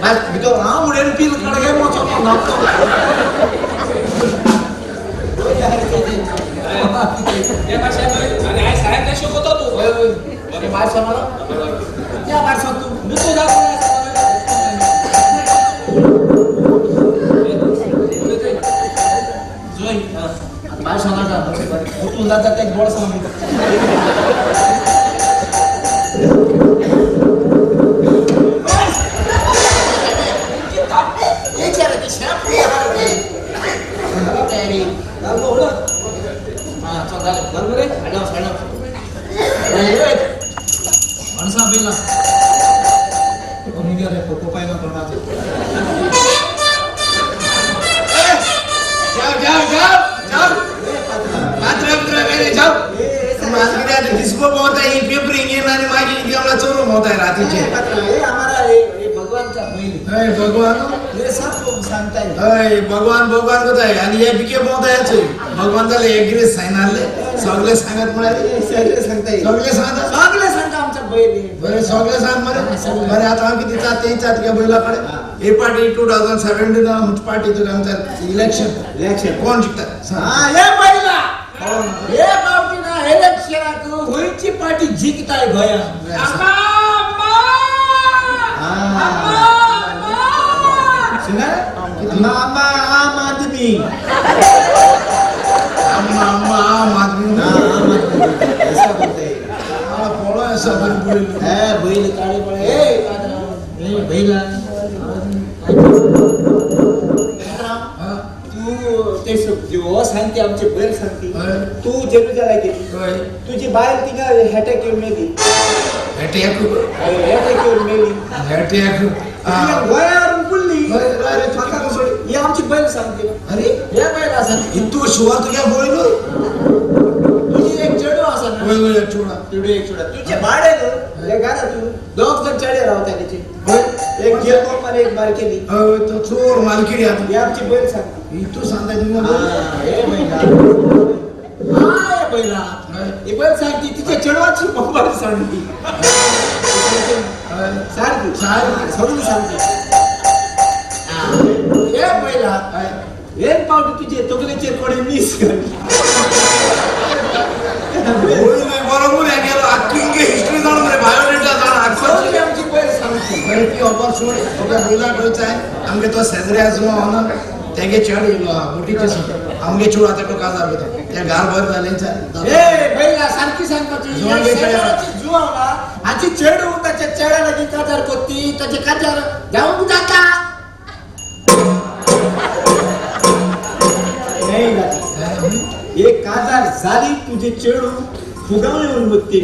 मी तो मुडेन पील कडे मोठो नापतो या भाषा आणि आई साहेब नाही शिकवतो तू अरे भाषा मला या भाषा तू मी तो जात जोई भाषा ना उठून जातात एक गोड सांग भगवान भगवान बताए आणि हे बिके बोलतायचे भगवान त्याला एग्री सांगले सगळे सांगत म्हणाले सगळे सांगताय सगळे सांगता आमच्या बैल सगळे सांग बरे आता आम्ही किती चालते चालते बैलाकडे हे पार्टी 2017 पार्टी तो आमचा इलेक्शन कोण जिंकतात हां हे बैला हे पार्टी ना इलेक्शन होईची पार्टी जिंकताय भया मामा आम आदमी आम आदमी ऐसा बोलते हैं बोला ऐसा बोल है बैल काळे पळे ए बैला तू ते जो सांगते आमचे बैल सांगते तू जेलूला गेली तुझी बाहेर तिला हॅटॅक येऊन मेली हॅटॅक येऊन मेली हॅटॅक वयारून बोलली अरे तुका कसोडी हे आमची बैल सांगते अरे हे बैल असा तू शिवा तुझ्या बोललो तुझी एक चढो असा ना होय होय एक चढा तुझे भाडे नो हे गाना तू दोघ जण चढे राहता त्याचे एक गेलो पण एक मार केली होय तो चोर मालकीडी आता हे आमची बैल सांगते तू सांगताय तुम्ही हे बैला हे बैला हे बैल सांगते तिच्या चढवाची मोबाईल सांगते सगळी सांगते हे पहिला एक पावटी तुझे तोगलेचे कोडे मिस बरोबर आहे गेलो अख्खी हिस्ट्री जाणून रे बायोडेटा जाण सगळी आमची बैल सांगते बरे ती ऑफर सोड ओका बैला डोच आहे आमगे तो सेजरे आजनो होना त्यागे चढ मोठीचे आमगे चोड आता तो काजार होता त्या गार भर झालेचा ए बैला सारखी सांगतो तुझी जुवाला आची चढ त्याच्या चढायला की काजार कोती त्याचे काजार जाऊन जाता एक काजार झाली तुझे चेडू फुगावणे म्हणून बघते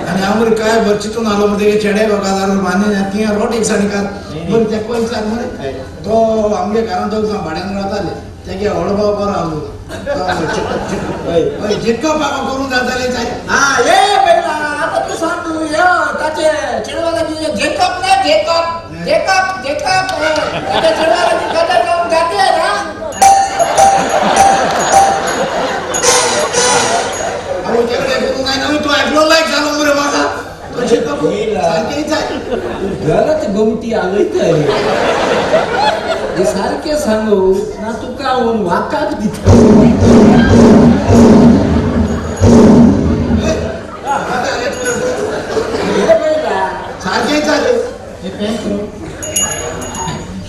आणि आम्ही काय बर्चितून आलो मध्ये चढे काजार माने तिया रोट एक साडी का पण त्या कोण सांग म्हणे तो आमगे कारण तो भाड्यान राहत आले त्यागे हळबाव पर आलो जितका बाबा करून जाताले हा ये बेटा आता तू सांग तू त्याचे चेडवाला की जेकब ना जेकब त्याच्या चेडवाला की काजार जाऊन जाते ना अरे त्याकडे करून नाही ना तू ऐकलो लाईक झालो रे माझा तो जेकब सांगेच आहे गलत गमती आलोय तर हे सारखे सांगू ना तू का होऊन वाकाक दिसतो सारखे चाले हे पॅन करू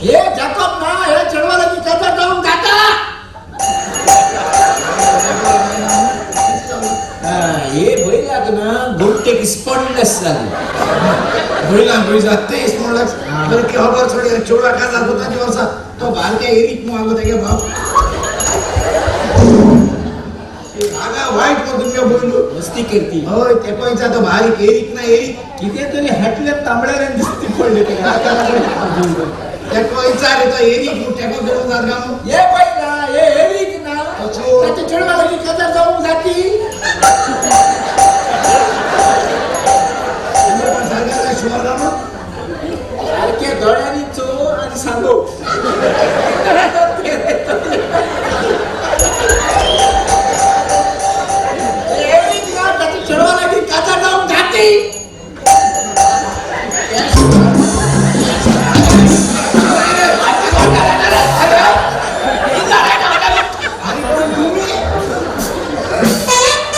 हे जाकब ना हे चढवाला की त्याचा जाऊन जाता हे बैलाक ना गोटे स्पॉटलेस झाले बैला जाते स्पॉटलेस तर की खबर थोडी चोडा का जात होता की वर्षा तो भारतीय एरिक मो आगो त्यागे बाप आगा वाईट को दुनिया बोललो मस्ती करती होय ते कोणचा तो भारी एरिक ना एरिक किती तरी हटले तांबड्याने दिसती पडले ते त्या कोणचा रे तो एरिक मोठ्या को घेऊन जात गाम ये पहिला ये एरिक ना त्याच्या चढवाला की कदर जाऊन जाती